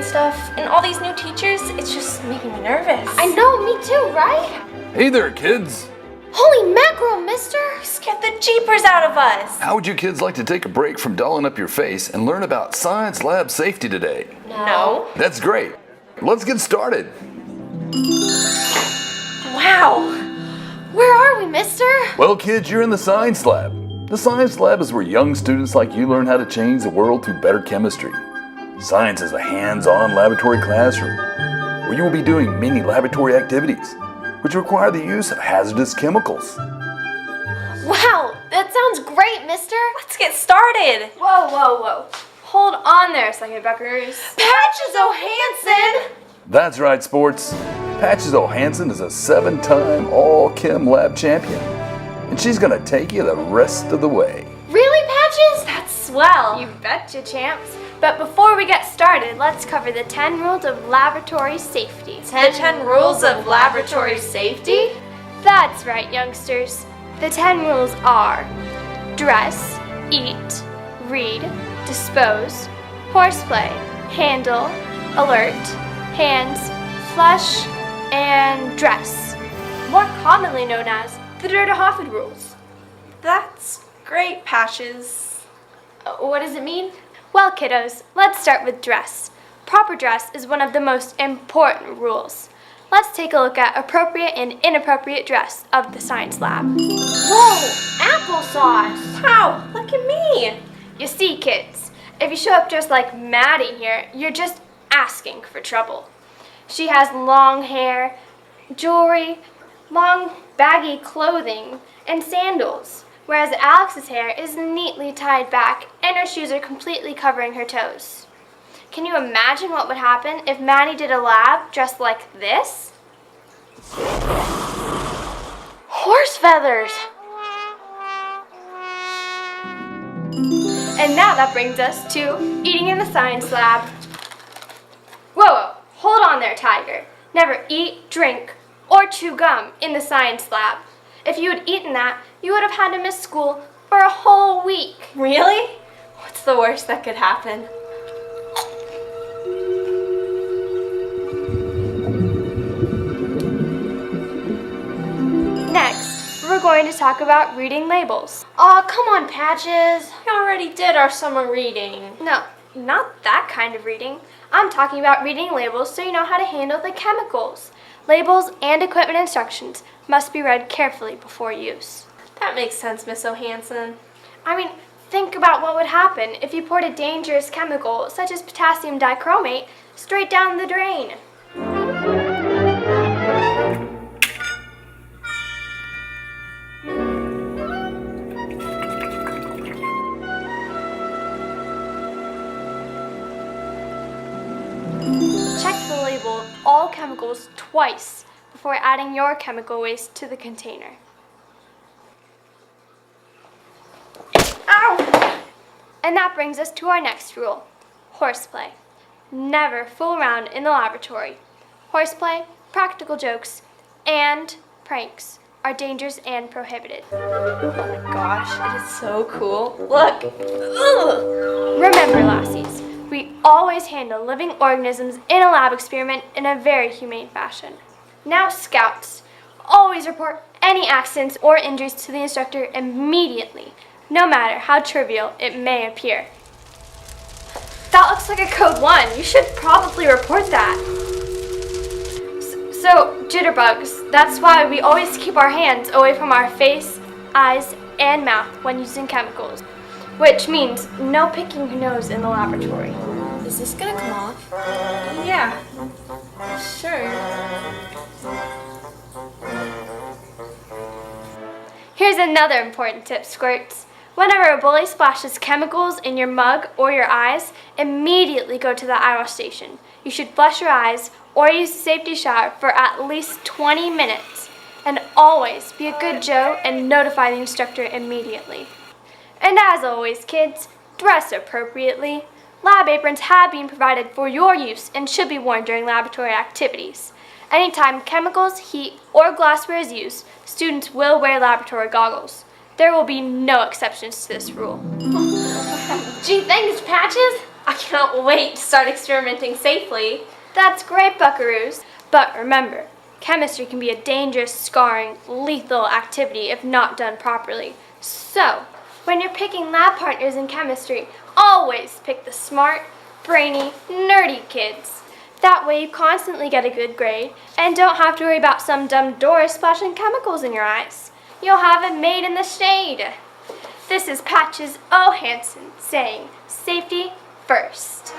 and stuff, and all these new teachers, it's just making me nervous. I know, me too, right? Hey there, kids. Holy mackerel, mister! Scared the jeepers out of us. How would you kids like to take a break from dolling up your face and learn about science lab safety today? No. That's great. Let's get started. Wow. Where are we, mister? Well, kids, you're in the science lab. The science lab is where young students like you learn how to change the world through better chemistry. Science is a hands-on laboratory classroom where you will be doing many laboratory activities, which require the use of hazardous chemicals. Wow, that sounds great, mister! Let's get started. Whoa, whoa, whoa. Hold on there a second, buckaroos. Patches O'Hanson! That's right, sports. Patches O'Hanson is a 7-time All-Chem Lab champion, and she's gonna take you the rest of the way. Really, Patches? That's swell. You betcha, champs. But before we get started, let's cover the 10 rules of laboratory safety. The 10 rules of laboratory safety? That's right, youngsters. The 10 rules are: dress, eat, read, dispose, horseplay, handle, alert, hands, flush, and dress. More commonly known as the Dirty-Hoffed rules. That's great, Patches. What does it mean? Well, kiddos, let's start with dress. Proper dress is one of the most important rules. Let's take a look at appropriate and inappropriate dress of the science lab. Whoa, applesauce! Wow, look at me. You see, kids, if you show up dressed like Maddie here, you're just asking for trouble. She has long hair, jewelry, long baggy clothing, and sandals, whereas Alex's hair is neatly tied back and her shoes are completely covering her toes. Can you imagine what would happen if Maddie did a lab dressed like this? Horse feathers! And now that brings us to eating in the science lab. Whoa, hold on there, Tiger. Never eat, drink, or chew gum in the science lab. If you had eaten that, you would have had to miss school for a whole week. Really? What's the worst that could happen? Next, we're going to talk about reading labels. Aw, come on, Patches. We already did our summer reading. No, not that kind of reading. I'm talking about reading labels so you know how to handle the chemicals. Labels and equipment instructions must be read carefully before use. That makes sense, Miss O'Hanson. I mean, think about what would happen if you poured a dangerous chemical, such as potassium dichromate, straight down the drain. Check the label of all chemicals twice before adding your chemical waste to the container. Ow! And that brings us to our next rule, horseplay. Never fool around in the laboratory. Horseplay, practical jokes, and pranks are dangerous and prohibited. Oh my gosh, it is so cool. Look. Ugh. Remember, lassies, we always handle living organisms in a lab experiment in a very humane fashion. Now, scouts, always report any accidents or injuries to the instructor immediately, no matter how trivial it may appear. That looks like a code 1. You should probably report that. So, jitterbugs, that's why we always keep our hands away from our face, eyes, and mouth when using chemicals, which means no picking your nose in the laboratory. Is this gonna come off? Yeah. Sure. Here's another important tip, squirts. Whenever a bully splashes chemicals in your mug or your eyes, immediately go to the eye wash station. You should flush your eyes or use a safety shower for at least 20 minutes. And always be a good Joe and notify the instructor immediately. And as always, kids, dress appropriately. Lab aprons have been provided for your use and should be worn during laboratory activities. Anytime chemicals, heat, or glassware is used, students will wear laboratory goggles. There will be no exceptions to this rule. Gee, thanks, Patches. I cannot Can't wait to start experimenting safely. That's great, buckaroos. But remember, chemistry can be a dangerous, scarring, lethal activity if not done properly. So, when you're picking lab partners in chemistry, always pick the smart, brainy, nerdy kids. That way you constantly get a good grade and don't have to worry about some dumb Doris splashing chemicals in your eyes. You'll have it made in the shade. This is Patches O. Hansen saying, safety first.